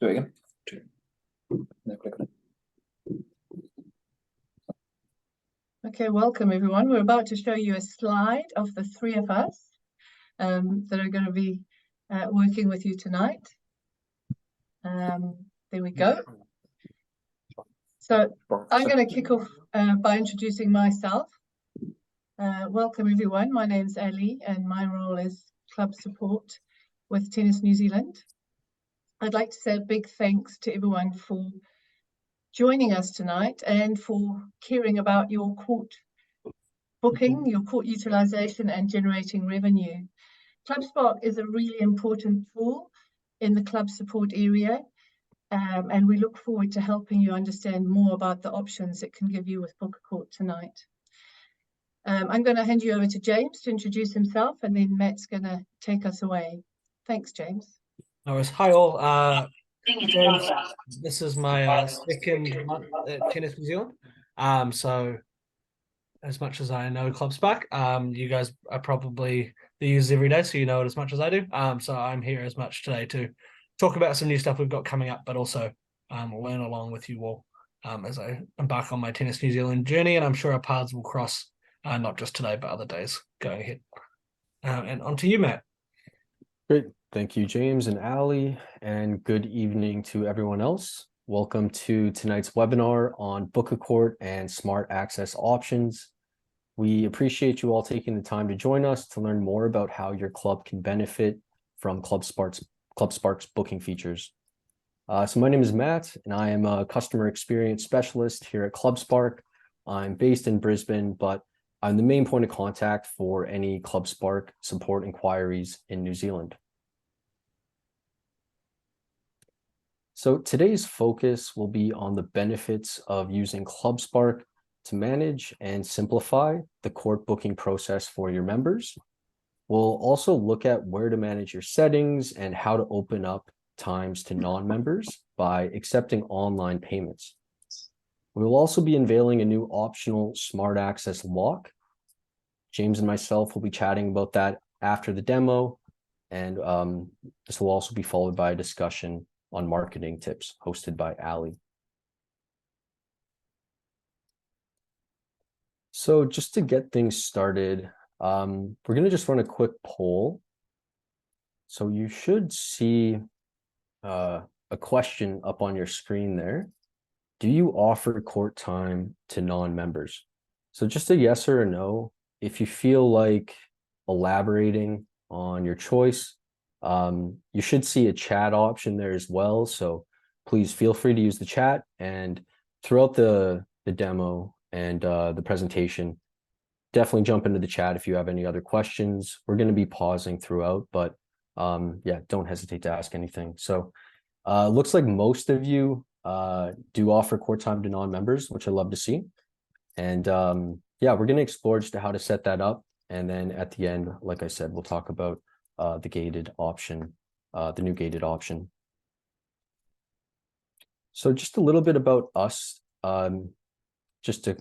Do it again. No, click on it. Okay, welcome everyone. We're about to show you a slide of the three of us that are going to be working with you tonight. There we go. So I'm going to kick off by introducing myself. Welcome everyone. My name's Ali and my role is club support with Tennis New Zealand. I'd like to say a big thanks to everyone for joining us tonight and for caring about your court booking, your court utilization and generating revenue. ClubSpark is a really important tool in the club support area, and we look forward to helping you understand more about the options it can give you with Book a Court tonight. I'm going to hand you over to James to introduce himself, and then Matt's going to take us away. Thanks, James. No worries. Hi all. James, this is my second month at Tennis New Zealand. So as much as I know ClubSpark, you guys are probably the users every day, so you know it as much as I do. So I'm here as much today to talk about some new stuff we've got coming up, but also learn along with you all as I embark on my Tennis New Zealand journey, and I'm sure our paths will cross not just today, but other days going ahead. And on to you, Matt. Great. Thank you, James and Ali, and good evening to everyone else. Welcome to tonight's webinar on Book a Court and smart access options. We appreciate you all taking the time to join us to learn more about how your club can benefit from ClubSpark's booking features. So my name is Matt, and I am a customer experience specialist here at ClubSpark. I'm based in Brisbane, but I'm the main point of contact for any ClubSpark support inquiries in New Zealand. So today's focus will be on the benefits of using ClubSpark to manage and simplify the court booking process for your members. We'll also look at where to manage your settings and how to open up times to non-members by accepting online payments. We will also be unveiling a new optional smart access lock. James and myself will be chatting about that after the demo, and this will also be followed by a discussion on marketing tips hosted by Ali. So just to get things started, we're going to just run a quick poll. So you should see a question up on your screen there. Do you offer court time to non-members? So just a yes or a no. If you feel like elaborating on your choice, you should see a chat option there as well. So please feel free to use the chat, and throughout the demo and the presentation, definitely jump into the chat if you have any other questions. We're going to be pausing throughout, but yeah, don't hesitate to ask anything. So looks like most of you do offer court time to non-members, which I love to see. And yeah, we're going to explore just how to set that up. And then at the end, like I said, we'll talk about the gated option, the new gated option. So just a little bit about us, just to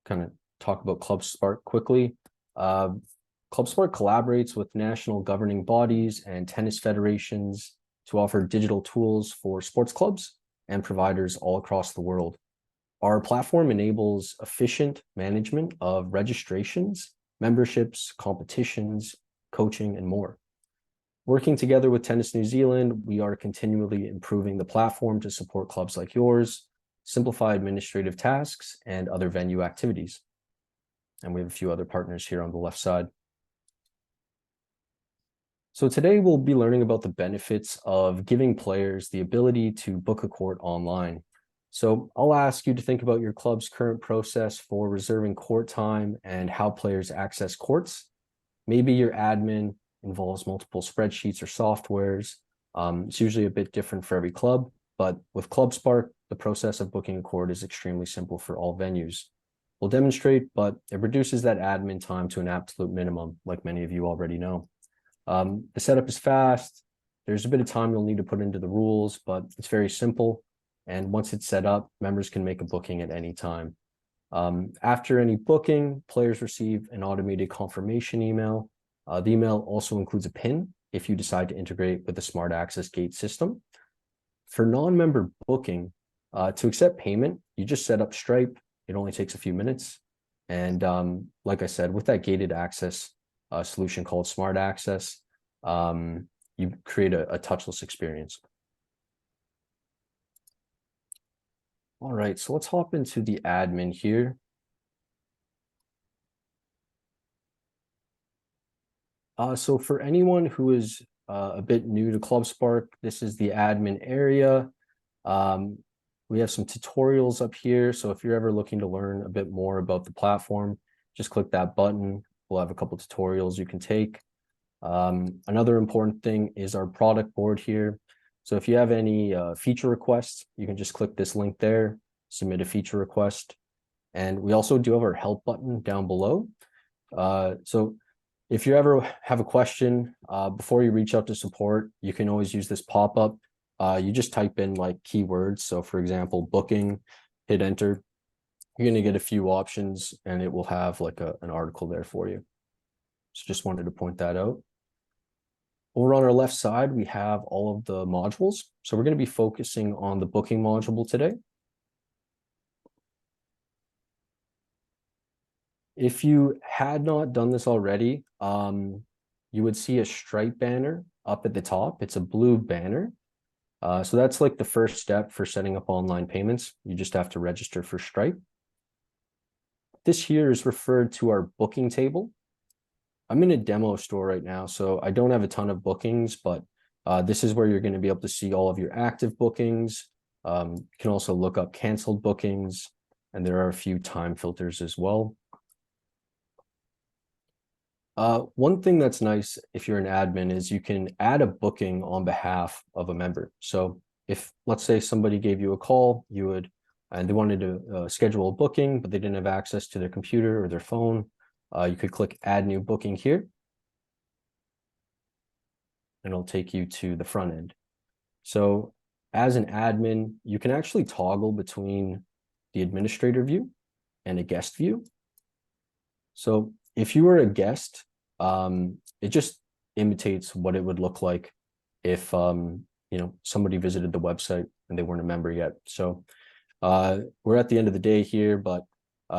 kind of talk about ClubSpark quickly. ClubSpark collaborates with national governing bodies and tennis federations to offer digital tools for sports clubs and providers all across the world. Our platform enables efficient management of registrations, memberships, competitions, coaching, and more. Working together with Tennis New Zealand, we are continually improving the platform to support clubs like yours, simplify administrative tasks, and other venue activities. And we have a few other partners here on the left side. So today we'll be learning about the benefits of giving players the ability to book a court online. So I'll ask you to think about your club's current process for reserving court time and how players access courts. Maybe your admin involves multiple spreadsheets or softwares. It's usually a bit different for every club, but with ClubSpark, the process of booking a court is extremely simple for all venues. We'll demonstrate, but it reduces that admin time to an absolute minimum, like many of you already know. The setup is fast. There's a bit of time you'll need to put into the rules, but it's very simple. And once it's set up, members can make a booking at any time. After any booking, players receive an automated confirmation email. The email also includes a PIN if you decide to integrate with the Smart Access Gate system. For non-member booking, to accept payment, you just set up Stripe. It only takes a few minutes. And like I said, with that gated access solution called Smart Access, you create a touchless experience. All right, so let's hop into the admin here. So for anyone who is a bit new to ClubSpark, this is the admin area. We have some tutorials up here. So if you're ever looking to learn a bit more about the platform, just click that button. We'll have a couple tutorials you can take. Another important thing is our product board here. So if you have any feature requests, you can just click this link there, submit a feature request. And we also do have our help button down below. So if you ever have a question, before you reach out to support, you can always use this pop-up. You just type in like keywords. So for example, booking, hit enter. You're going to get a few options and it will have like an article there for you. So just wanted to point that out. Over on our left side, we have all of the modules. So we're going to be focusing on the booking module today. If you had not done this already, you would see a Stripe banner up at the top. It's a blue banner. So that's like the first step for setting up online payments. You just have to register for Stripe. This here is referred to our booking table. I'm in a demo store right now, so I don't have a ton of bookings, but this is where you're going to be able to see all of your active bookings. You can also look up canceled bookings, and there are a few time filters as well. One thing that's nice if you're an admin is you can add a booking on behalf of a member. So if, let's say, somebody gave you a call, and they wanted to schedule a booking, but they didn't have access to their computer or their phone, you could click add new booking here, and it'll take you to the front end. So as an admin, you can actually toggle between the administrator view and a guest view. So if you were a guest, it just imitates what it would look like if somebody visited the website and they weren't a member yet. So we're at the end of the day here, but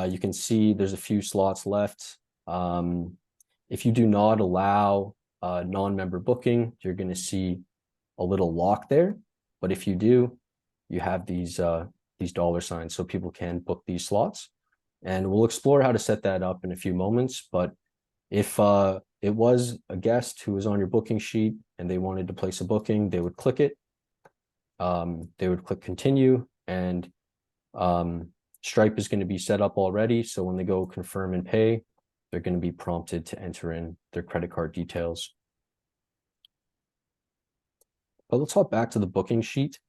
you can see there's a few slots left. If you do not allow non-member booking, you're going to see a little lock there. But if you do, you have these dollar signs so people can book these slots. And we'll explore how to set that up in a few moments. But if it was a guest who was on your booking sheet and they wanted to place a booking, they would click it. They would click continue, and Stripe is going to be set up already. So when they go confirm and pay, they're going to be prompted to enter in their credit card details. But let's hop back to the booking sheet.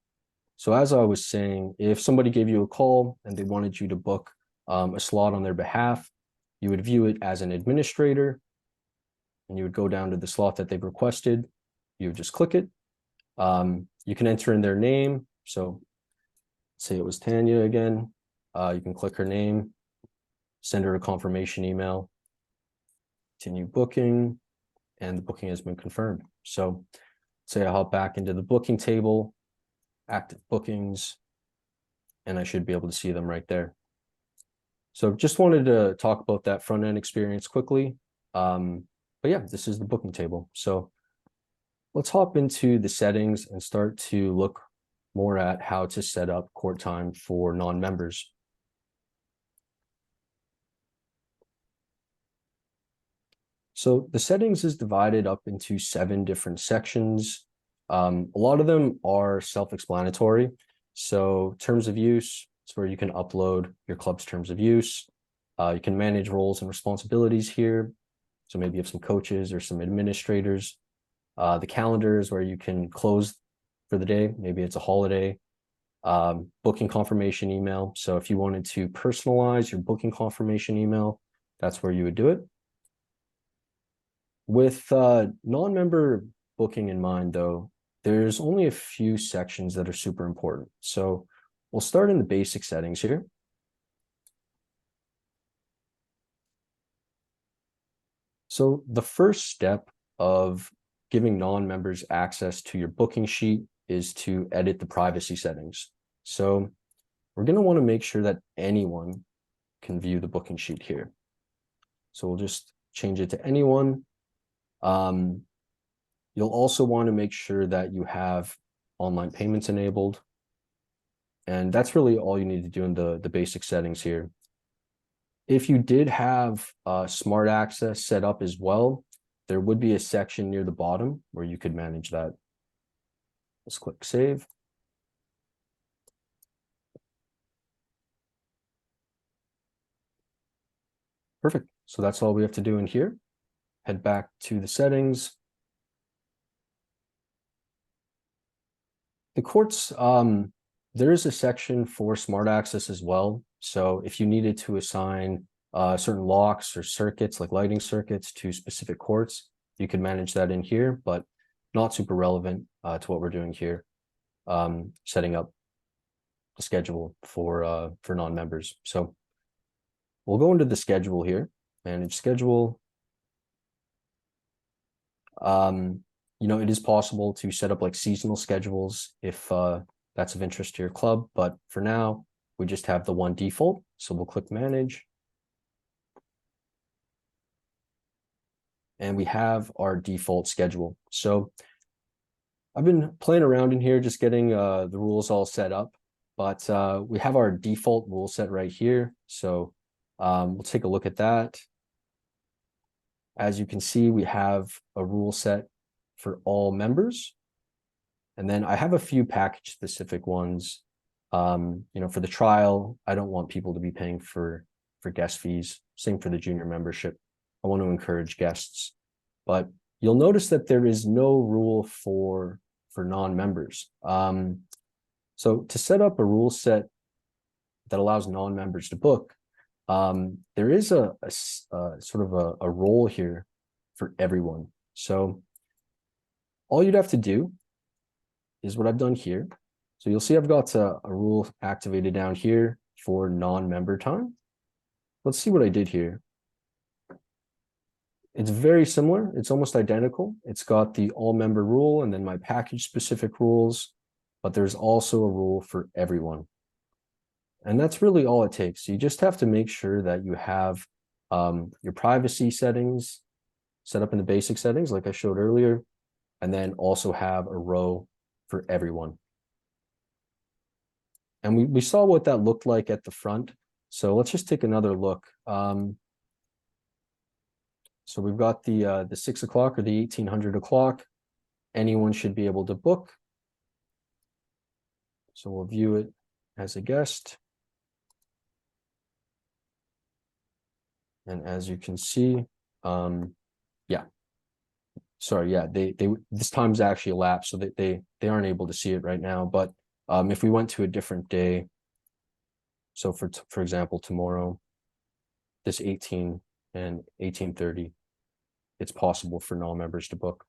So as I was saying, if somebody gave you a call and they wanted you to book a slot on their behalf, you would view it as an administrator, and you would go down to the slot that they've requested. You would just click it. You can enter in their name. So say it was Tanya again. You can click her name, send her a confirmation email, continue booking, and the booking has been confirmed. So say I hop back into the booking table, active bookings, and I should be able to see them right there. So just wanted to talk about that front end experience quickly. But yeah, this is the booking table. So let's hop into the settings and start to look more at how to set up court time for non-members. So the settings is divided up into 7 different sections. A lot of them are self-explanatory. So terms of use, it's where you can upload your club's terms of use. You can manage roles and responsibilities here. So maybe you have some coaches or some administrators. The calendar is where you can close for the day. Maybe it's a holiday. Booking confirmation email. So if you wanted to personalize your booking confirmation email, that's where you would do it. With non-member booking in mind, though, there's only a few sections that are super important. So we'll start in the basic settings here. So the first step of giving non-members access to your booking sheet is to edit the privacy settings. So we're going to want to make sure that anyone can view the booking sheet here. So we'll just change it to anyone. You'll also want to make sure that you have online payments enabled. And that's really all you need to do in the basic settings here. If you did have smart access set up as well, there would be a section near the bottom where you could manage that. Let's click save. Perfect. So that's all we have to do in here. Head back to the settings. The courts, there is a section for smart access as well. So if you needed to assign certain locks or circuits, like lighting circuits, to specific courts, you can manage that in here, but not super relevant to what we're doing here, setting up the schedule for non-members. So we'll go into the schedule here, manage schedule. You know, it is possible to set up like seasonal schedules if that's of interest to your club, but for now, we just have the one default. So we'll click manage. And we have our default schedule. So I've been playing around in here, just getting the rules all set up, but we have our default rule set right here. So we'll take a look at that. As you can see, we have a rule set for all members. And then I have a few package specific ones. You know, for the trial, I don't want people to be paying for guest fees. Same for the junior membership. I want to encourage guests, but you'll notice that there is no rule for non-members. So to set up a rule set that allows non-members to book, there is a sort of a role here for everyone. So all you'd have to do is what I've done here. So you'll see I've got a rule activated down here for non-member time. Let's see what I did here. It's very similar. It's almost identical. It's got the all member rule and then my package specific rules, but there's also a rule for everyone. And that's really all it takes. You just have to make sure that you have your privacy settings set up in the basic settings, like I showed earlier, and then also have a row for everyone. And we saw what that looked like at the front. So let's just take another look. So we've got the 6 o'clock or the 1800 o'clock. Anyone should be able to book. So we'll view it as a guest. And as you can see, yeah. Sorry, yeah, this time's actually elapsed, so they aren't able to see it right now. But if we went to a different day, so for example, tomorrow, this 18 and 18:30, it's possible for non-members to book.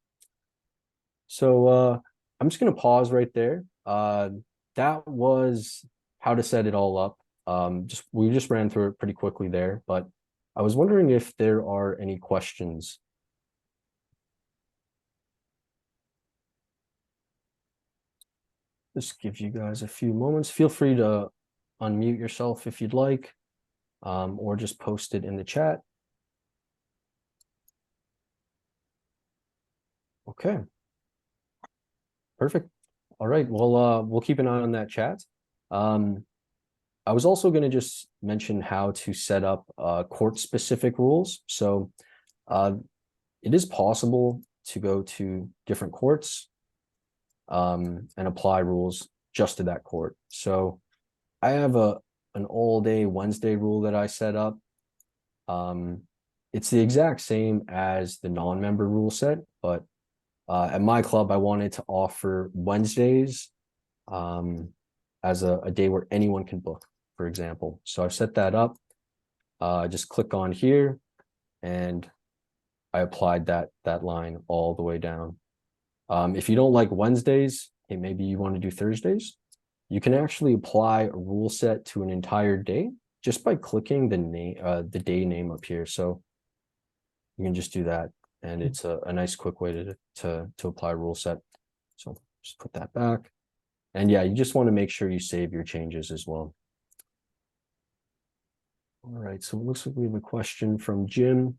So I'm just going to pause right there. That was how to set it all up. We just ran through it pretty quickly there, but I was wondering if there are any questions. Just give you guys a few moments. Feel free to unmute yourself if you'd like, or just post it in the chat. Okay. Perfect. All right. Well, we'll keep an eye on that chat. I was also going to just mention how to set up court-specific rules. So it is possible to go to different courts and apply rules just to that court. So I have an all-day Wednesday rule that I set up. It's the exact same as the non-member rule set, but at my club, I wanted to offer Wednesdays as a day where anyone can book, for example. So I've set that up. Just click on here, and I applied that line all the way down. If you don't like Wednesdays, hey, maybe you want to do Thursdays, you can actually apply a rule set to an entire day just by clicking the name, the day name up here. So you can just do that, and it's a nice quick way to apply a rule set. So Just put that back. And yeah, you just want to make sure you save your changes as well. All right, so it looks like we have a question from Jim.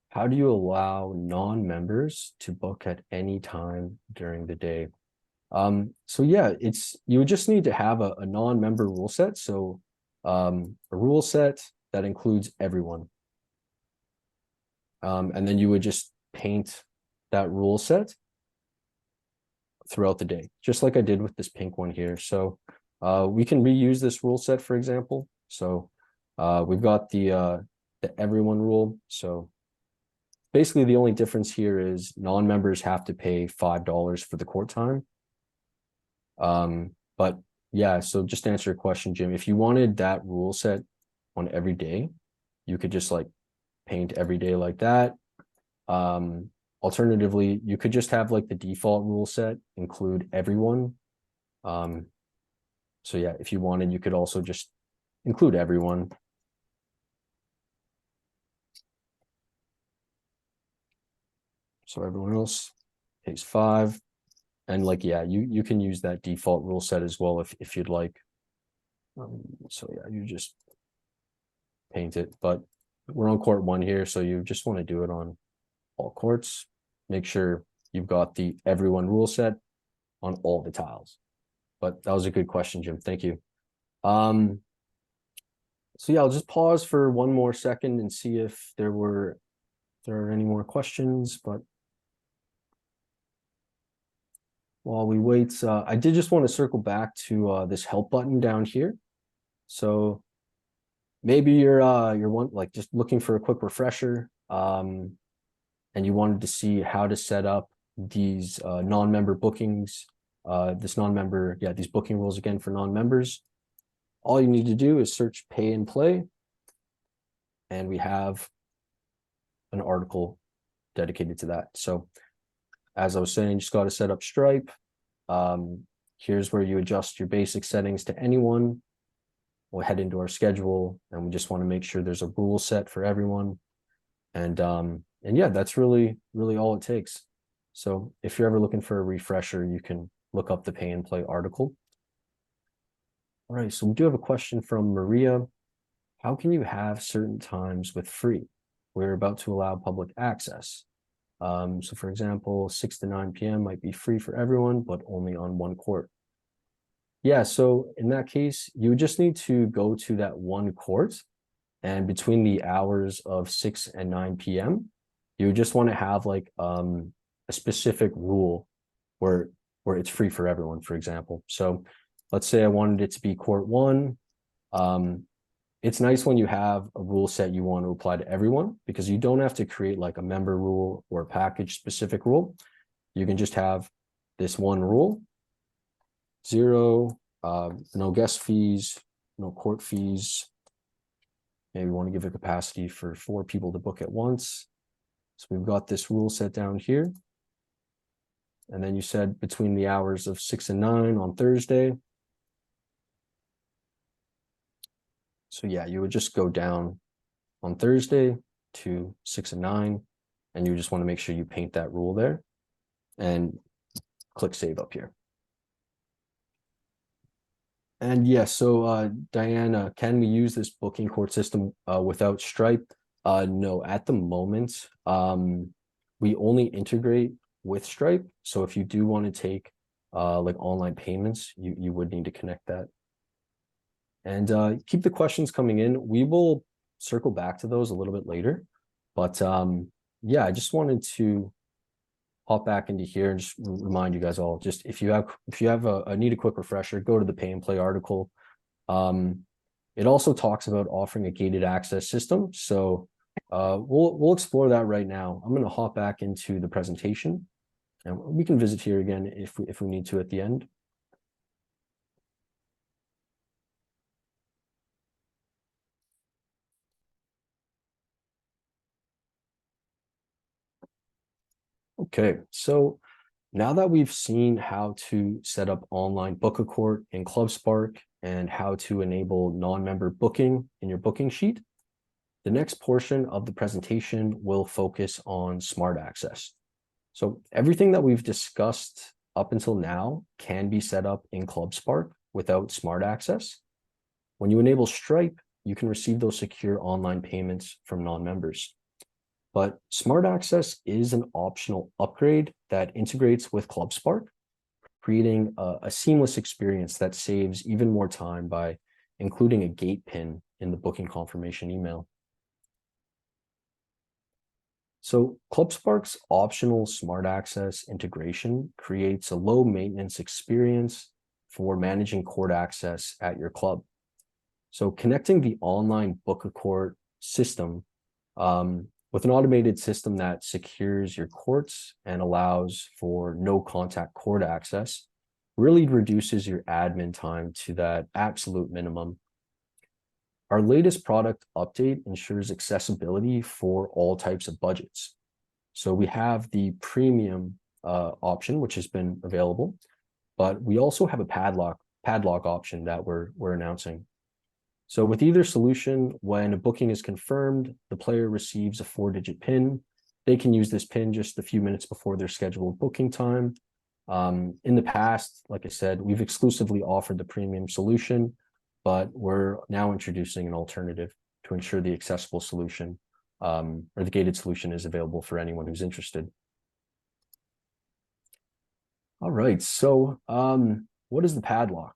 How do you allow non-members to book at any time during the day? So yeah, you would just need to have a non-member rule set. So a rule set that includes everyone. And then you would just paint that rule set throughout the day, just like I did with this pink one here. So we can reuse this rule set, for example. So we've got the everyone rule. So basically the only difference here is non-members have to pay $5 for the court time. But yeah, so just to answer your question, Jim, if you wanted that rule set on every day, you could just like paint every day like that. Alternatively, you could just have like the default rule set include everyone. So yeah, if you wanted, you could also just include everyone. So everyone else pays 5. And like, yeah, you can use that default rule set as well if you'd like. So yeah, you just paint it, but we're on court 1 here, so you just want to do it on all courts. Make sure you've got the everyone rule set on all the tiles. But that was a good question, Jim. Thank you. So yeah, I'll just pause for 1 more second and see if there are any more questions. But while we wait, I did just want to circle back to this help button down here. So maybe you're just looking for a quick refresher, and you wanted to see how to set up these non-member bookings, these booking rules again for non-members. All you need to do is search pay and play, and we have an article dedicated to that. So as I was saying, you just got to set up Stripe. Here's where you adjust your basic settings to anyone. We'll head into our schedule, and we just want to make sure there's a rule set for everyone. And yeah, that's really all it takes. So if you're ever looking for a refresher, you can look up the pay and play article. All right, so we do have a question from Maria. How can you have certain times with free? We're about to allow public access. So for example, 6 to 9 p.m. might be free for everyone, but only on 1 court. Yeah, so in that case, you just need to go to that 1 court, and between the hours of 6 and 9 p.m., you just want to have like a specific rule where it's free for everyone, for example. So let's say I wanted it to be court 1. It's nice when you have a rule set you want to apply to everyone, because you don't have to create like a member rule or a package specific rule. You can just have this 1 rule, 0, no guest fees, no court fees. Maybe we want to give a capacity for 4 people to book at once. So we've got this rule set down here. And then you said between the hours of 6 and 9 on Thursday. So yeah, you would just go down on Thursday to 6 and 9, and you just want to make sure you paint that rule there and click save up here. And yeah, so Diana, can we use this booking court system without Stripe? No, at the moment, we only integrate with Stripe. So if you do want to take like online payments, you would need to connect that. And keep the questions coming in. We will circle back to those a little bit later. But yeah, I just wanted to hop back into here and just remind you guys all, just if you need a quick refresher, go to the pay and play article. It also talks about offering a gated access system. So we'll explore that right now. I'm going to hop back into the presentation, and we can visit here again if we need to at the end. Okay, so now that we've seen how to set up online book a court in ClubSpark and how to enable non-member booking in your booking sheet, the next portion of the presentation will focus on smart access. So everything that we've discussed up until now can be set up in ClubSpark without smart access. When you enable Stripe, you can receive those secure online payments from non-members. But smart access is an optional upgrade that integrates with ClubSpark, creating a seamless experience that saves even more time by including a gate pin in the booking confirmation email. So ClubSpark's optional smart access integration creates a low maintenance experience for managing court access at your club. So connecting the online book a court system with an automated system that secures your courts and allows for no contact court access really reduces your admin time to that absolute minimum. Our latest product update ensures accessibility for all types of budgets. So we have the premium option, which has been available, but we also have a padlock option that we're announcing. So with either solution, when a booking is confirmed, the player receives a 4-digit PIN. They can use this PIN just a few minutes before their scheduled booking time. In the past, like I said, we've exclusively offered the premium solution, but we're now introducing an alternative to ensure the accessible solution or the gated solution is available for anyone who's interested. All right, so what is the padlock?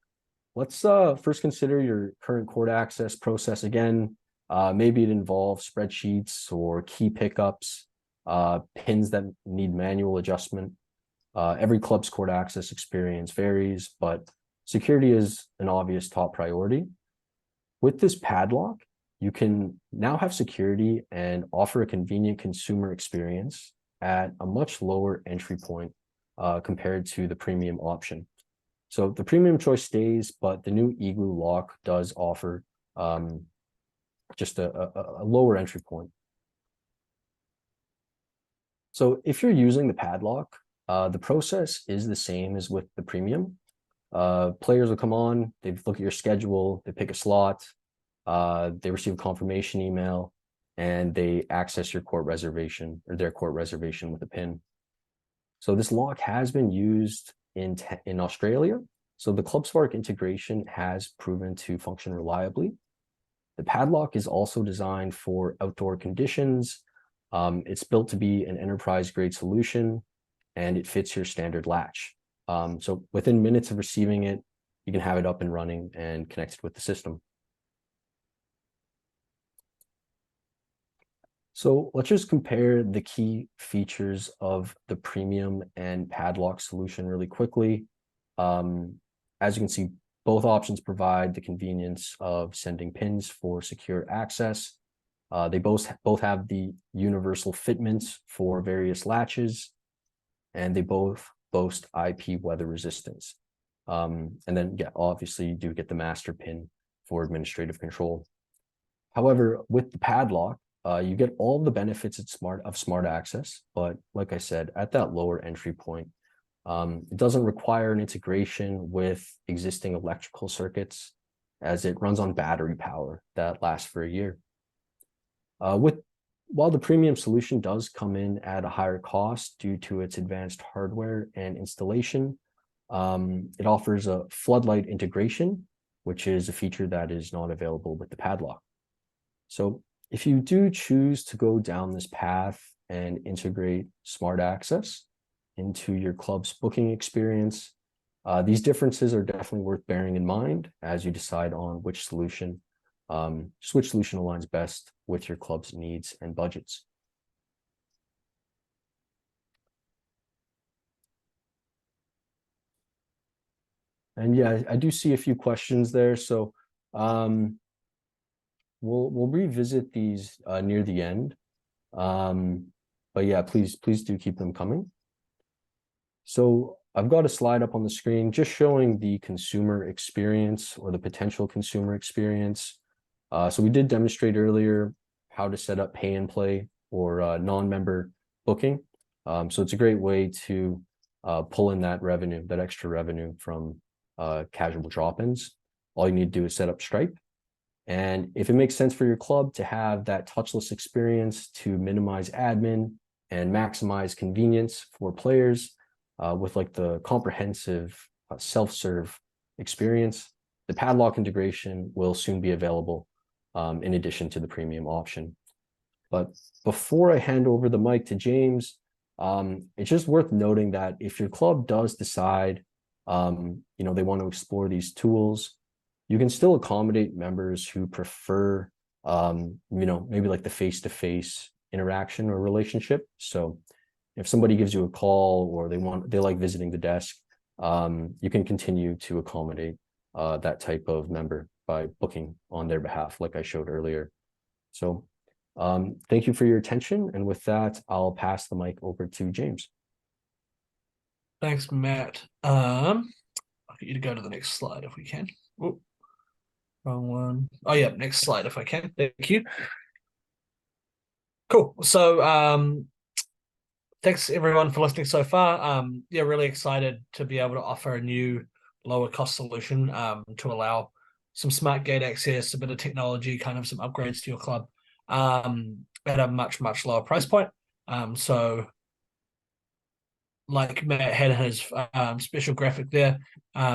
Let's first consider your current court access process again. Maybe it involves spreadsheets or key pickups, pins that need manual adjustment. Every club's court access experience varies, but security is an obvious top priority. With this padlock, you can now have security and offer a convenient consumer experience at a much lower entry point compared to the premium option. So the premium choice stays, but the new igloo lock does offer just a lower entry point. So if you're using the padlock, the process is the same as with the premium. Players will come on, they look at your schedule, they pick a slot, they receive a confirmation email, and they access your court reservation or their court reservation with a PIN. So this lock has been used in Australia. So the ClubSpark integration has proven to function reliably. The padlock is also designed for outdoor conditions. It's built to be an enterprise-grade solution, and it fits your standard latch. So within minutes of receiving it, you can have it up and running and connected with the system. So let's just compare the key features of the premium and padlock solution really quickly. As you can see, both options provide the convenience of sending pins for secure access. They both have the universal fitments for various latches, and they both boast IP weather resistance. And then, yeah, obviously you do get the master pin for administrative control. However, with the padlock, you get all the benefits of smart access, but like I said, at that lower entry point, it doesn't require an integration with existing electrical circuits as it runs on battery power that lasts for a year. While the premium solution does come in at a higher cost due to its advanced hardware and installation, it offers a floodlight integration, which is a feature that is not available with the padlock. So if you do choose to go down this path and integrate smart access into your club's booking experience, these differences are definitely worth bearing in mind as you decide on which solution aligns best with your club's needs and budgets. And yeah, I do see a few questions there. So we'll revisit these near the end. But yeah, please do keep them coming. So I've got a slide up on the screen just showing the consumer experience or the potential consumer experience. So we did demonstrate earlier how to set up pay and play or non-member booking. So it's a great way to pull in that revenue, that extra revenue from casual drop-ins. All you need to do is set up Stripe. And if it makes sense for your club to have that touchless experience to minimize admin and maximize convenience for players, with like the comprehensive self-serve experience. The Padlock integration will soon be available in addition to the premium option. But before I hand over the mic to James, it's just worth noting that if your club does decide, they want to explore these tools, you can still accommodate members who prefer, maybe like the face-to-face interaction or relationship. So if somebody gives you a call or they like visiting the desk, you can continue to accommodate that type of member by booking on their behalf, like I showed earlier. So thank you for your attention. And with that, I'll pass the mic over to James. Thanks, Matt. I'll get you to go to the next slide if we can. Ooh, wrong one. Oh yeah, next slide if I can. Thank you. Cool. So thanks everyone for listening so far. Yeah, really excited to be able to offer a new lower cost solution to allow some smart gate access, a bit of technology, kind of some upgrades to your club at a much lower price point. So like Matt had his special graphic there,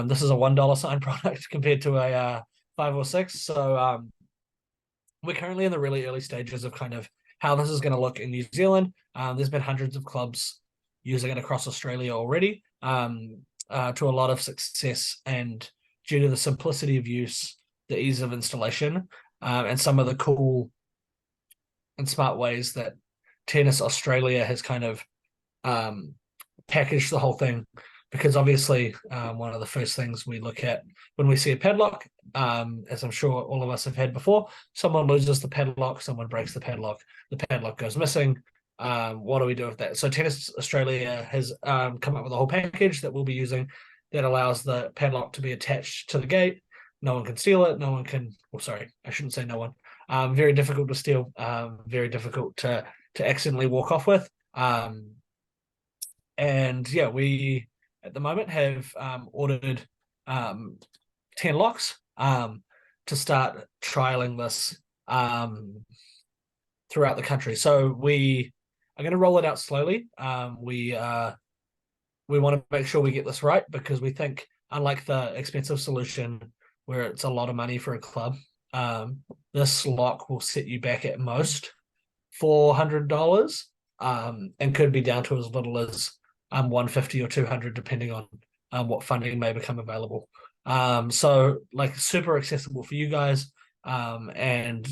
this is a $1 sign product compared to a 5 or 6. So we're currently in the really early stages of kind of how this is going to look in New Zealand. There's been hundreds of clubs using it across Australia already, to a lot of success, and due to the simplicity of use, the ease of installation, and some of the cool and smart ways that Tennis Australia has kind of packaged the whole thing. Because obviously, one of the first things we look at when we see a padlock, as I'm sure all of us have had before, someone loses the padlock, someone breaks the padlock goes missing. What do we do with that? So Tennis Australia has come up with a whole package that we'll be using that allows the padlock to be attached to the gate. No one can steal it. No one can, well, sorry, I shouldn't say no one. Very difficult to steal, very difficult to accidentally walk off with. And yeah, we at the moment have ordered 10 locks to start trialing this throughout the country. So we are going to roll it out slowly. We want to make sure we get this right, because we think, unlike the expensive solution where it's a lot of money for a club, this lock will set you back at most $400, and could be down to as little as $150 or $200, depending on what funding may become available. So like super accessible for you guys, and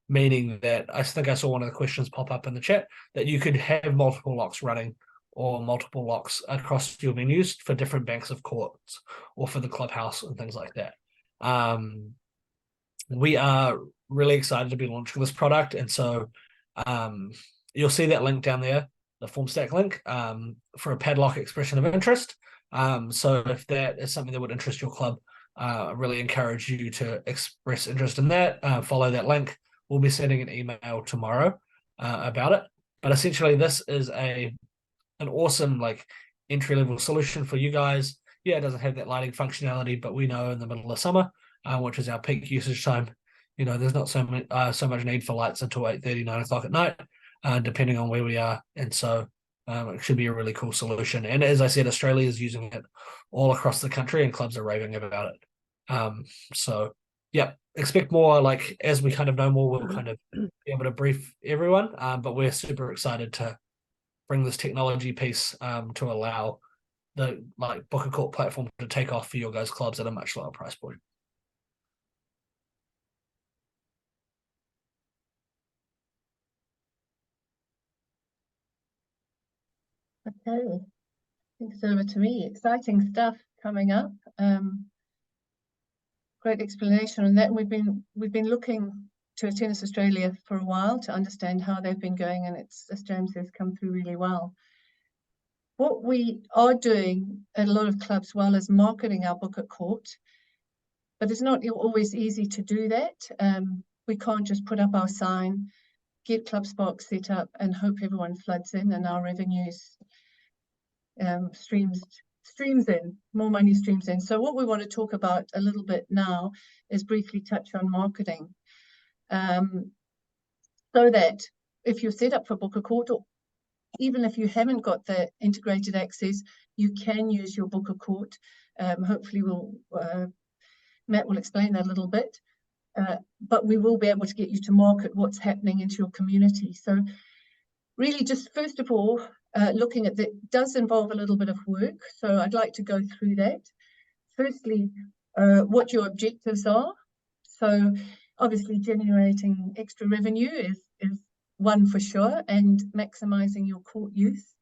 meaning that I think I saw one of the questions pop up in the chat that you could have multiple locks running, or multiple locks across your venues for different banks of courts or for the clubhouse and things like that. We are really excited to be launching this product, and so you'll see that link down there, the FormStack link, for a padlock expression of interest. So if that is something that would interest your club, I really encourage you to express interest in that. Follow that link. We'll be sending an email tomorrow about it. But essentially, this is an awesome like entry-level solution for you guys. Yeah, it doesn't have that lighting functionality, but we know in the middle of summer, which is our peak usage time, there's not so much need for lights until 8:30, 9 o'clock at night, depending on where we are. And so it should be a really cool solution. And as I said, Australia is using it all across the country, and clubs are raving about it. So yeah, expect more. Like, as we kind of know more, we'll kind of be able to brief everyone. But we're super excited to bring this technology piece to allow the Book a Court platform to take off for your guys' clubs at a much lower price point. Okay, I think it's over to me. Exciting stuff coming up. Great explanation on that. We've been looking to Tennis Australia for a while to understand how they've been going, and it's, as James says, come through really well. What we are doing at a lot of clubs well is marketing our Book at Court, but it's not always easy to do that. We can't just put up our sign, get ClubSpark set up, and hope everyone floods in and our revenues streams in, more money streams in. So what we want to talk about a little bit now is briefly touch on marketing, so that if you're set up for Book a Court, even if you haven't got the integrated access, you can use your Book a Court. Hopefully Matt will explain that a little bit, but we will be able to get you to market what's happening into your community. So really, just first of all, looking at that does involve a little bit of work. So I'd like to go through that. Firstly, what your objectives are. So obviously generating extra revenue is one for sure, and maximizing your court use.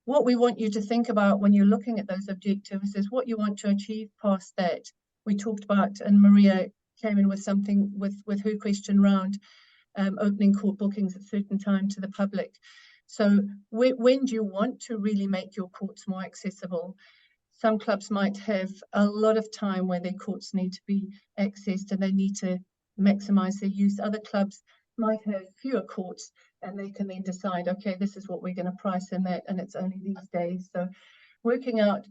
What we want you to think about when you're looking at those objectives is what you want to achieve past that. We talked about, and Maria came in with something with her question around opening court bookings at a certain time to the public. So when do you want to really make your courts more accessible? Some clubs might have a lot of time where their courts need to be accessed and they need to maximize their use. Other clubs might have fewer courts and they can then decide, okay, this is what we're going to price in that, and it's only these days. So working out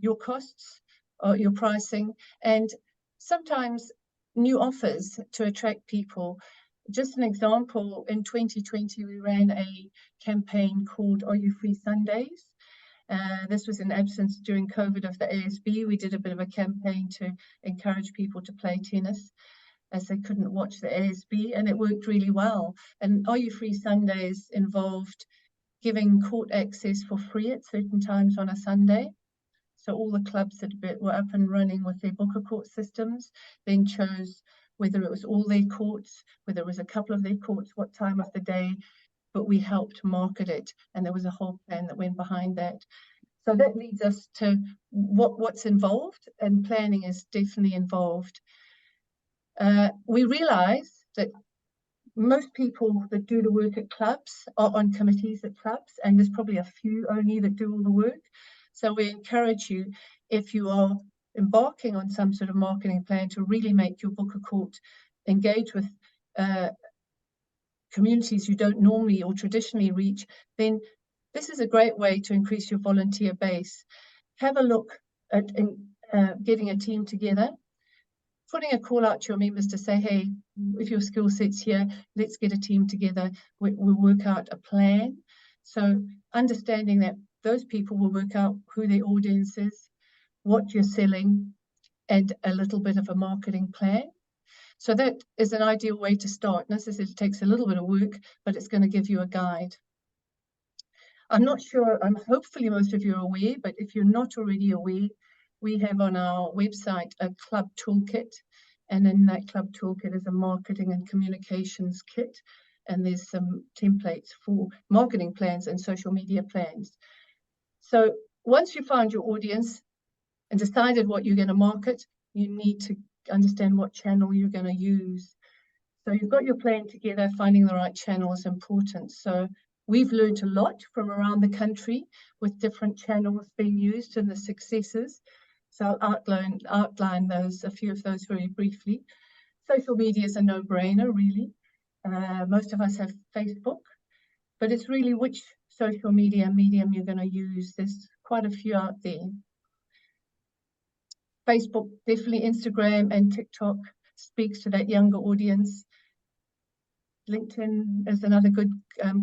your costs or your pricing, and sometimes new offers to attract people. Just an example, in 2020, we ran a campaign called Are You Free Sundays? This was in absence during COVID of the ASB. We did a bit of a campaign to encourage people to play tennis as they couldn't watch the ASB, and it worked really well. And Are You Free Sundays involved giving court access for free at certain times on a Sunday. So all the clubs that were up and running with their Book a Court systems then chose whether it was all their courts, whether it was a couple of their courts, what time of the day, but we helped market it, and there was a whole plan that went behind that. So that leads us to what's involved, and planning is definitely involved. We realize that most people that do the work at clubs are on committees at clubs, and there's probably a few only that do all the work. So we encourage you, if you are embarking on some sort of marketing plan, to really make your Book a Court engage with communities you don't normally or traditionally reach, then this is a great way to increase your volunteer base. Have a look at getting a team together, putting a call out to your members to say, hey, if your skill set's here, let's get a team together. We'll work out a plan. So understanding that those people will work out who their audience is, what you're selling, and a little bit of a marketing plan. So that is an ideal way to start. And as I said, it takes a little bit of work, but it's going to give you a guide. I'm not sure, hopefully most of you are aware, but if you're not already aware, we have on our website a club toolkit. And in that club toolkit is a marketing and communications kit. And there's some templates for marketing plans and social media plans. So once you find your audience and decided what you're going to market, you need to understand what channel you're going to use. So you've got your plan together, finding the right channel is important. So we've learned a lot from around the country with different channels being used and the successes. So I'll outline those, a few of those very briefly. Social media is a no-brainer, really. Most of us have Facebook, but it's really which social media medium you're going to use. There's quite a few out there. Facebook, definitely Instagram and TikTok speaks to that younger audience. LinkedIn is another good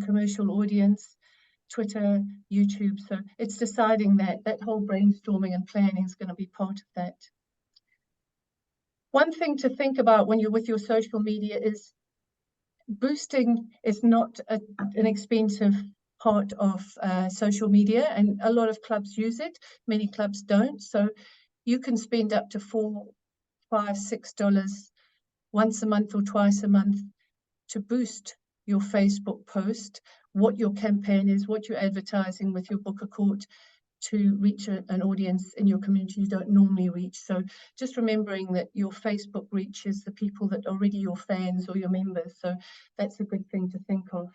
commercial audience. Twitter, YouTube. So it's deciding that whole brainstorming and planning is going to be part of that. One thing to think about when you're with your social media is boosting is not an expensive part of social media, and a lot of clubs use it. Many clubs don't. So you can spend up to $4, $5, $6 once a month or twice a month to boost your Facebook post, what your campaign is, what you're advertising with your Book a Court, to reach an audience in your community you don't normally reach. So just remembering that your Facebook reach is the people that are already your fans or your members. So that's a good thing to think of.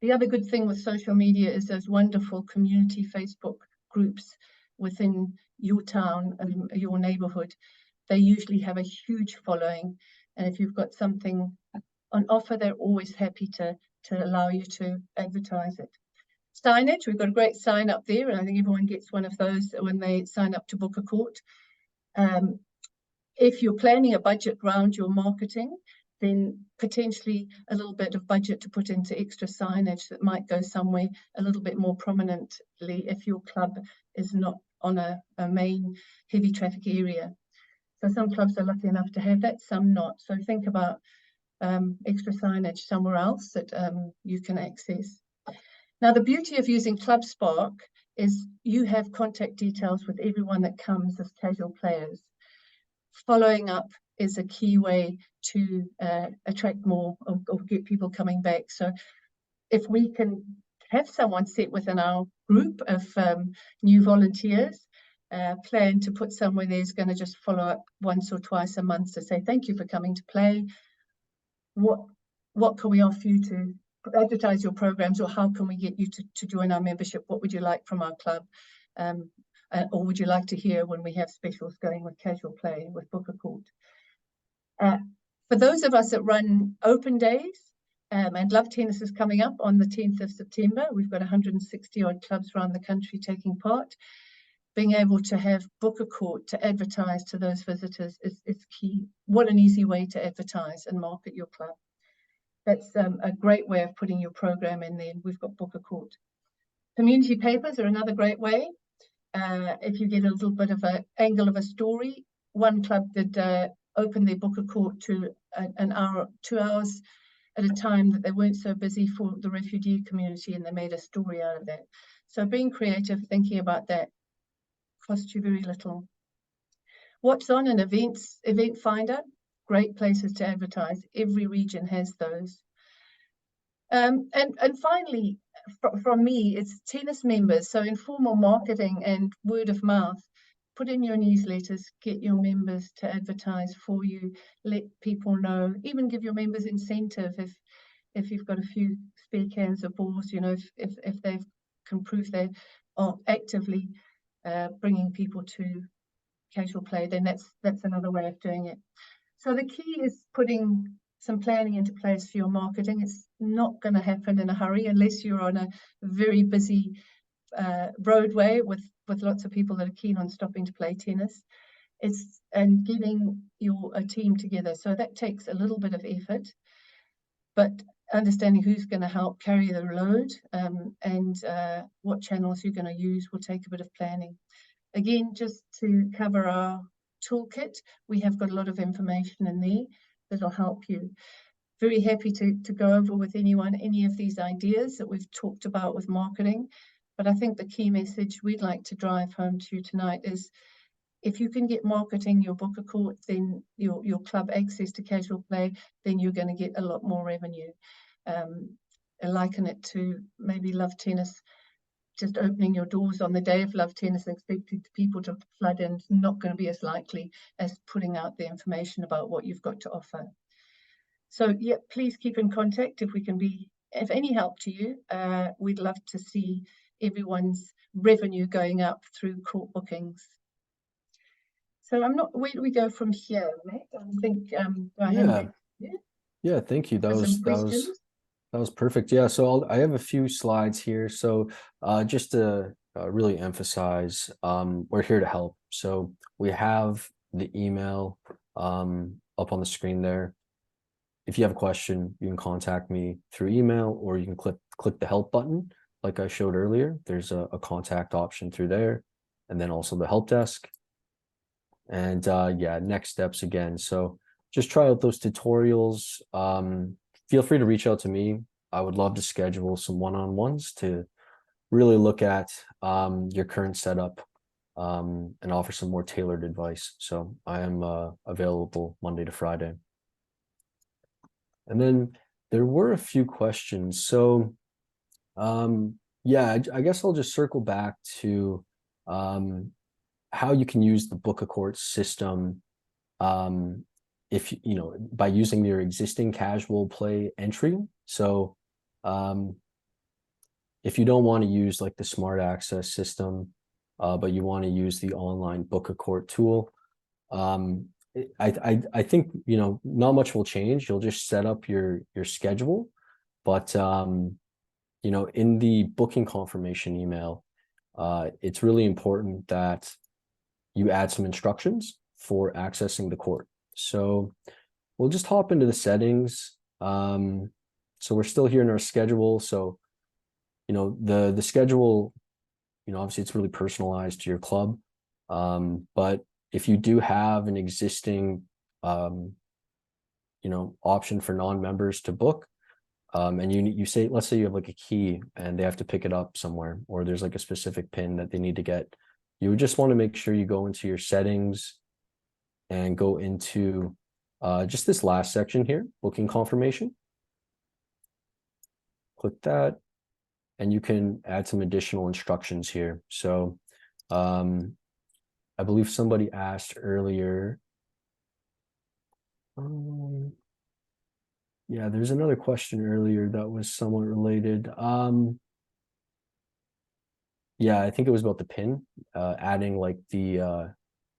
The other good thing with social media is those wonderful community Facebook groups within your town and your neighborhood. They usually have a huge following. And if you've got something on offer, they're always happy to allow you to advertise it. Signage, we've got a great sign up there, and I think everyone gets one of those when they sign up to Book a Court. If you're planning a budget around your marketing, then potentially a little bit of budget to put into extra signage that might go somewhere a little bit more prominently if your club is not on a main heavy traffic area. So some clubs are lucky enough to have that, some not. So think about extra signage somewhere else that you can access. Now, the beauty of using ClubSpark is you have contact details with everyone that comes as casual players. Following up is a key way to attract more or get people coming back. So if we can have someone set within our group of new volunteers, plan to put someone there's going to just follow up once or twice a month to say thank you for coming to play. What can we offer you to advertise your programs, or how can we get you to join our membership? What would you like from our club? Or would you like to hear when we have specials going with casual play, with book a court? For those of us that run open days, and Love Tennis is coming up on the 10th of September. We've got 160 odd clubs around the country taking part. Being able to have book a court to advertise to those visitors is key. What an easy way to advertise and market your club. That's a great way of putting your program in there. We've got book a court. Community papers are another great way. If you get a little bit of an angle of a story, one club did open their book a court to an hour, 2 hours at a time that they weren't so busy for the refugee community, and they made a story out of that. So being creative, thinking about that, costs you very little. What's on an event finder? Great places to advertise. Every region has those. And finally, from me, it's tennis members. So informal marketing and word of mouth. Put in your newsletters, get your members to advertise for you, let people know, even give your members incentive if you've got a few spare cans of balls, you know, if they can prove they are actively bringing people to casual play, then that's another way of doing it. So the key is putting some planning into place for your marketing. It's not going to happen in a hurry unless you're on a very busy roadway with lots of people that are keen on stopping to play tennis. And getting a team together. So that takes a little bit of effort, but understanding who's going to help carry the load and what channels you're going to use will take a bit of planning. Again, just to cover our toolkit, we have got a lot of information in there that'll help you. Very happy to go over with anyone any of these ideas that we've talked about with marketing. But I think the key message we'd like to drive home to you tonight is if you can get marketing your book a court, then your club access to casual play, then you're going to get a lot more revenue. I liken it to maybe Love Tennis, just opening your doors on the day of Love Tennis and expecting people to flood in is not going to be as likely as putting out the information about what you've got to offer. So yeah, please keep in contact if we can be of any help to you. We'd love to see everyone's revenue going up through court bookings. So where do we go from here, Matt? I think yeah, thank you. That was perfect. Yeah, so I have a few slides here. So just to really emphasize, we're here to help. So we have the email up on the screen there. If you have a question, you can contact me through email, or you can click the help button like I showed earlier. There's a contact option through there, and then also the help desk. And yeah, next steps again. So just try out those tutorials. Feel free to reach out to me. I would love to schedule some one-on-ones to really look at your current setup and offer some more tailored advice. So I am available Monday to Friday. And then there were a few questions. So yeah, I guess I'll just circle back to how you can use the book a court system if you know, by using your existing casual play entry. So if you don't want to use like the smart access system, but you want to use the online book a court tool, I think, you know, not much will change. You'll just set up your schedule, but you know, in the booking confirmation email, it's really important that you add some instructions for accessing the court. So we'll just hop into the settings. So we're still here in our schedule. So, the schedule, obviously it's really personalized to your club. But if you do have an existing, option for non-members to book, and you say, let's say you have like a key and they have to pick it up somewhere, or there's like a specific pin that they need to get, you would just want to make sure you go into your settings and go into just this last section here, booking confirmation. Click that, and you can add some additional instructions here. So I believe somebody asked earlier. Yeah, there's another question earlier that was somewhat related. Yeah, I think it was about the pin, adding like the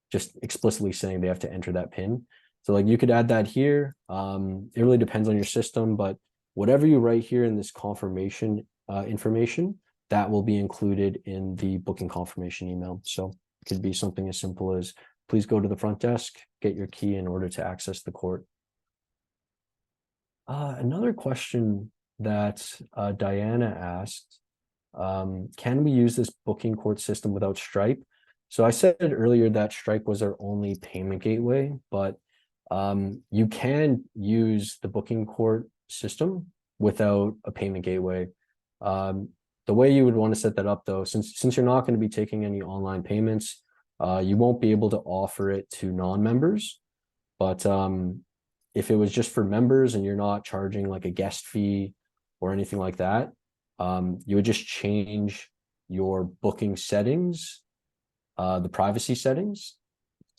just explicitly saying they have to enter that pin. So like you could add that here. It really depends on your system, but whatever you write here in this confirmation information, that will be included in the booking confirmation email. So it could be something as simple as, please go to the front desk, get your key in order to access the court. Another question that Diana asked, can we use this booking court system without Stripe? So I said earlier that Stripe was our only payment gateway, but you can use the booking court system without a payment gateway. The way you would want to set that up though, since you're not going to be taking any online payments, you won't be able to offer it to non-members. But if it was just for members and you're not charging like a guest fee or anything like that, you would just change your booking settings, the privacy settings,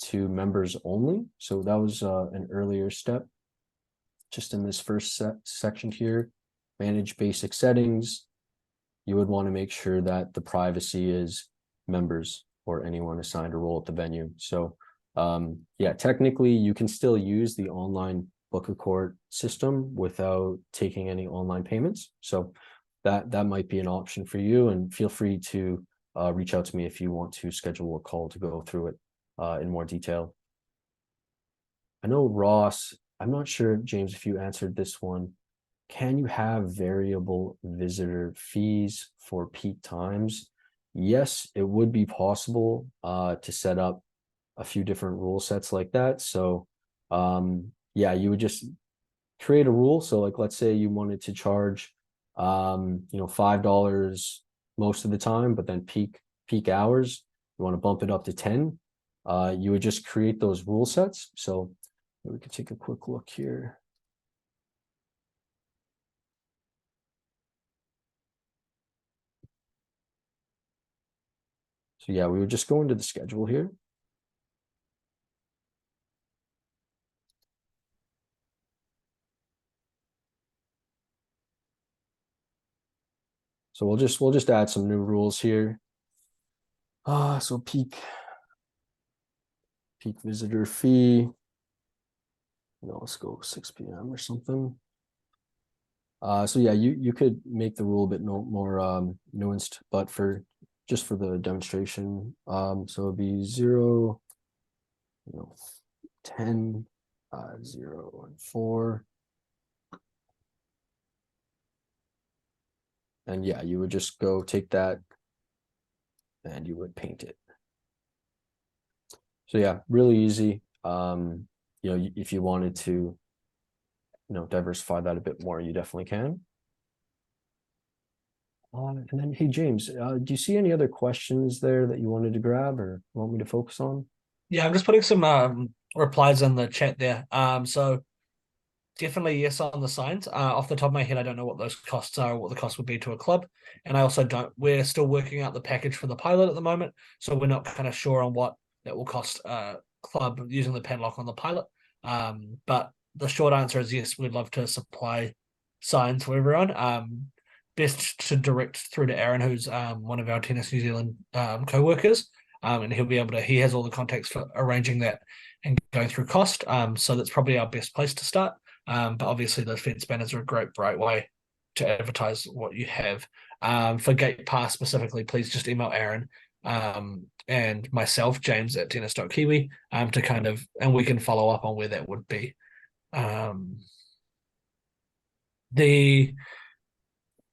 to members only. So that was an earlier step. Just in this first section here, manage basic settings, you would want to make sure that the privacy is members or anyone assigned a role at the venue. So yeah, technically you can still use the online book a court system without taking any online payments. So that might be an option for you, and feel free to reach out to me if you want to schedule a call to go through it in more detail. I know Ross, I'm not sure, James, if you answered this one. Can you have variable visitor fees for peak times? Yes, it would be possible to set up a few different rule sets like that. So yeah, you would just create a rule. So like, let's say you wanted to charge $5 most of the time, but then peak hours, you want to bump it up to 10. You would just create those rule sets. So we could take a quick look here. So yeah, we would just go into the schedule here. So we'll just add some new rules here. So peak visitor fee. Let's go 6 p.m. or something. So yeah, you could make the rule a bit more nuanced, but just for the demonstration, so it'd be 0, 10, 0, and 4. And yeah, you would just go take that and you would paint it. So yeah, really easy. If you wanted to, diversify that a bit more, you definitely can. And then, hey, James, do you see any other questions there that you wanted to grab or want me to focus on? Yeah, I'm just putting some replies in the chat there. So definitely yes on the signs. Off the top of my head, I don't know what those costs are, or what the cost would be to a club. And I also don't, we're still working out the package for the pilot at the moment. So we're not kind of sure on what that will cost club using the padlock on the pilot. But the short answer is yes, we'd love to supply signs for everyone. Best to direct through to Aaron, who's one of our Tennis New Zealand co-workers. And he has all the contacts for arranging that and going through cost. So that's probably our best place to start. But obviously those fence banners are a great, bright way to advertise what you have. For Gate Pass specifically, please just email Aaron and myself, James at tennis.kiwi, and we can follow up on where that would be. The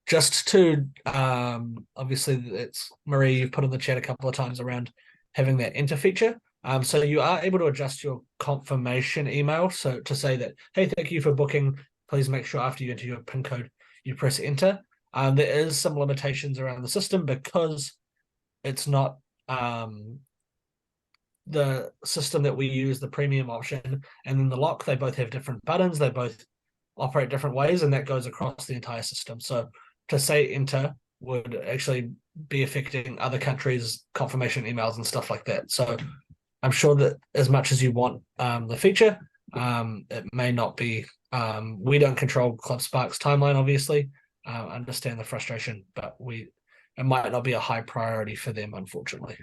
just to obviously it's Marie, you've put in the chat a couple of times around having that enter feature. So you are able to adjust your confirmation email. So to say that, hey, thank you for booking. Please make sure after you enter your PIN code, you press enter. There is some limitations around the system because it's not the system that we use, the premium option, and then the lock. They both have different buttons. They both operate different ways, and that goes across the entire system. So to say enter would actually be affecting other countries' confirmation emails and stuff like that. So I'm sure that as much as you want the feature, it may not be. We don't control ClubSpark's timeline, obviously. Understand the frustration, but it might not be a high priority for them, unfortunately.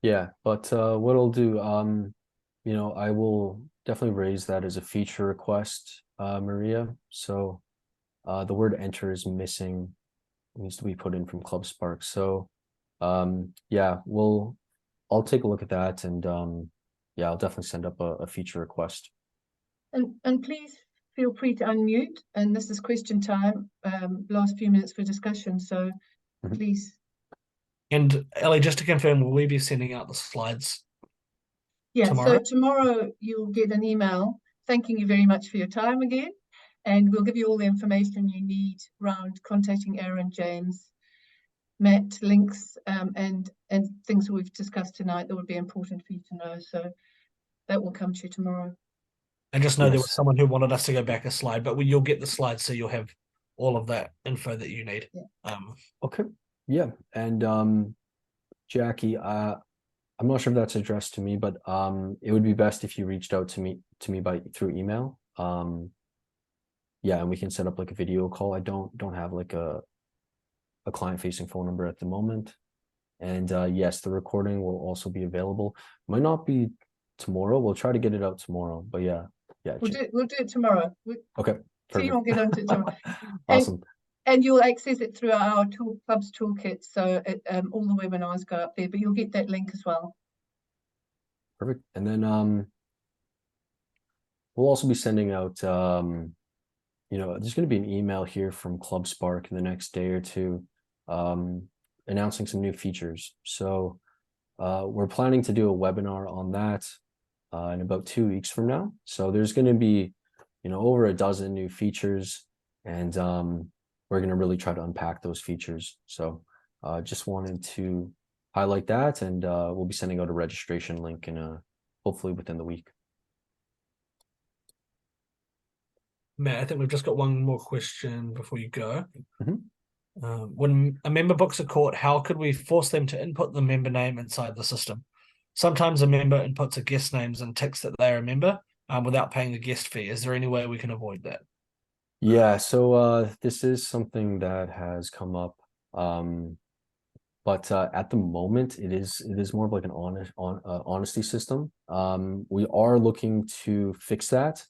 Yeah, but what I'll do, I will definitely raise that as a feature request, Maria. So the word enter is missing, it needs to be put in from ClubSpark. So yeah, I'll take a look at that, and yeah, I'll definitely send up a feature request. And please feel free to unmute. And this is question time. Last few minutes for discussion. So please. And Ellie, just to confirm, will we be sending out the slides tomorrow? tomorrow? So tomorrow you'll get an email thanking you very much for your time again. And we'll give you all the information you need around contacting Aaron, James, Matt, links, and things that we've discussed tonight that would be important for you to know. So that will come to you tomorrow. I just know there was Yes. someone who wanted us to go back a slide, but you'll get the slides, so you'll have all of that info that you need. Yeah. Okay. Yeah. And Jackie, I'm not sure if that's addressed to me, but it would be best if you reached out to me through email. Yeah, and we can set up like a video call. I don't have like a client-facing phone number at the moment. And yes, the recording will also be available. Might not be tomorrow. We'll try to get it out tomorrow. But yeah. We'll do it tomorrow. Okay. So you won't get onto it tomorrow. Awesome. And you'll access it through our Clubs Toolkit. So all the webinars go up there, but you'll get that link as well. Perfect. And then we'll also be sending out there's going to be an email here from ClubSpark in the next day or two, announcing some new features. So we're planning to do a webinar on that in about 2 weeks from now. So there's going to be, over a dozen new features, and we're going to really try to unpack those features. So just wanted to highlight that, and we'll be sending out a registration link hopefully within the week. Matt, I think we've just got one more question before you go. When a member books a court, how could we force them to input the member name inside the system? Sometimes a member inputs a guest names and ticks that they are a member without paying a guest fee. Is there any way we can avoid that? Yeah, so this is something that has come up, but at the moment it is more of like an honesty system. We are looking to fix that,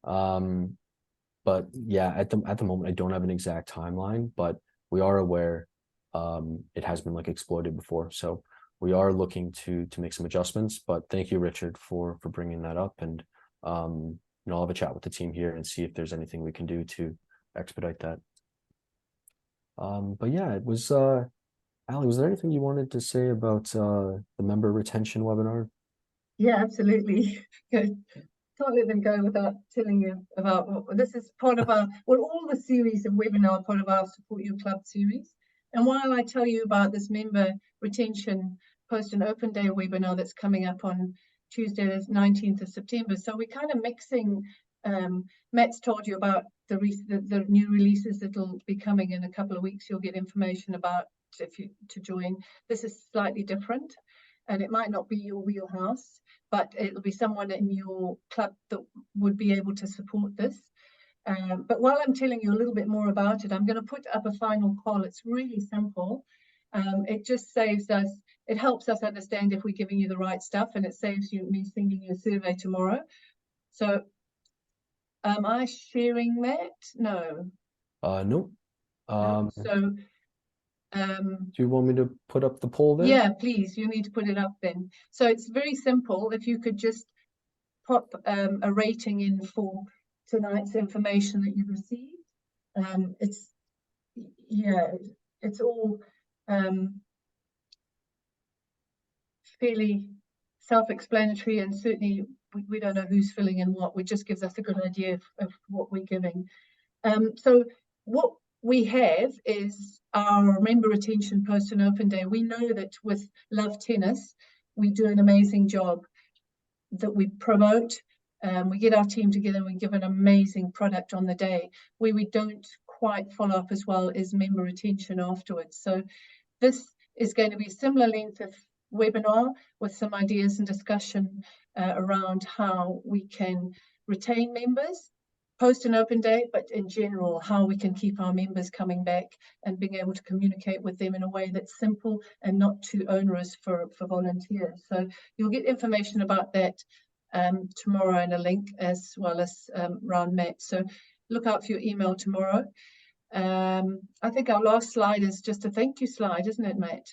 but yeah, at the moment I don't have an exact timeline, but we are aware it has been like exploited before, so we are looking to make some adjustments. But thank you, Richard, for bringing that up, and I'll have a chat with the team here and see if there's anything we can do to expedite that. But yeah, it was Ali, was there anything you wanted to say about the member retention webinar? Yeah, absolutely. Good. Can't let them go without telling you about this is part of all the series of webinar are part of our Support Your Club series. And while I tell you about this member retention post and open day webinar that's coming up on Tuesday, the 19th of September. So we're kind of mixing, Matt's told you about the new releases that'll be coming in a couple of weeks. You'll get information about to join. This is slightly different, and it might not be your wheelhouse, but it'll be someone in your club that would be able to support this. But while I'm telling you a little bit more about it, I'm going to put up a final call. It's really simple. It just saves us, it helps us understand if we're giving you the right stuff, and it saves me sending you a survey tomorrow. So am I sharing that? No. No. So do you want me to put up the poll there? Yeah, please, you need to put it up then. So it's very simple. If you could just pop a rating in for tonight's information that you've received. It's all fairly self-explanatory, and certainly we don't know who's filling in what. It just gives us a good idea of what we're giving. So what we have is our member retention post and open day. We know that with Love Tennis, we do an amazing job, that we promote, we get our team together and we give an amazing product on the day. Where we don't quite follow up as well is member retention afterwards. So this is going to be a similar length of webinar with some ideas and discussion around how we can retain members post an open day, but in general, how we can keep our members coming back and being able to communicate with them in a way that's simple and not too onerous for volunteers. So you'll get information about that tomorrow and a link, as well as around Matt. So look out for your email tomorrow. I think our last slide is just a thank you slide, isn't it, Matt?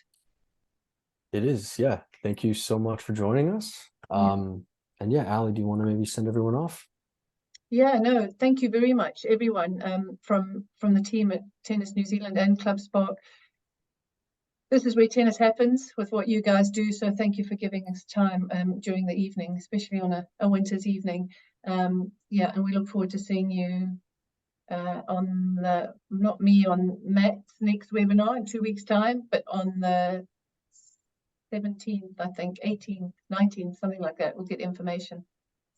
It is, yeah. Thank you so much for joining us. And yeah, Ali, do you want to maybe send everyone off? Yeah, no, thank you very much, everyone, from the team at Tennis New Zealand and ClubSpark. This is where tennis happens with what you guys do. So thank you for giving us time during the evening, especially on a winter's evening. Yeah, and we look forward to seeing you on the, not me, on Matt's next webinar in 2 weeks' time, but on the 17th, I think, 18th, 19th, something like that. We'll get information.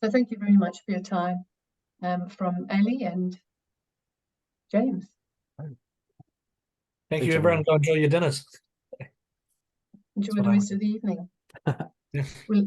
So thank you very much for your time. From Ali and James. Thank you, everyone. Go enjoy your dinners. Enjoy the rest of the evening. We'll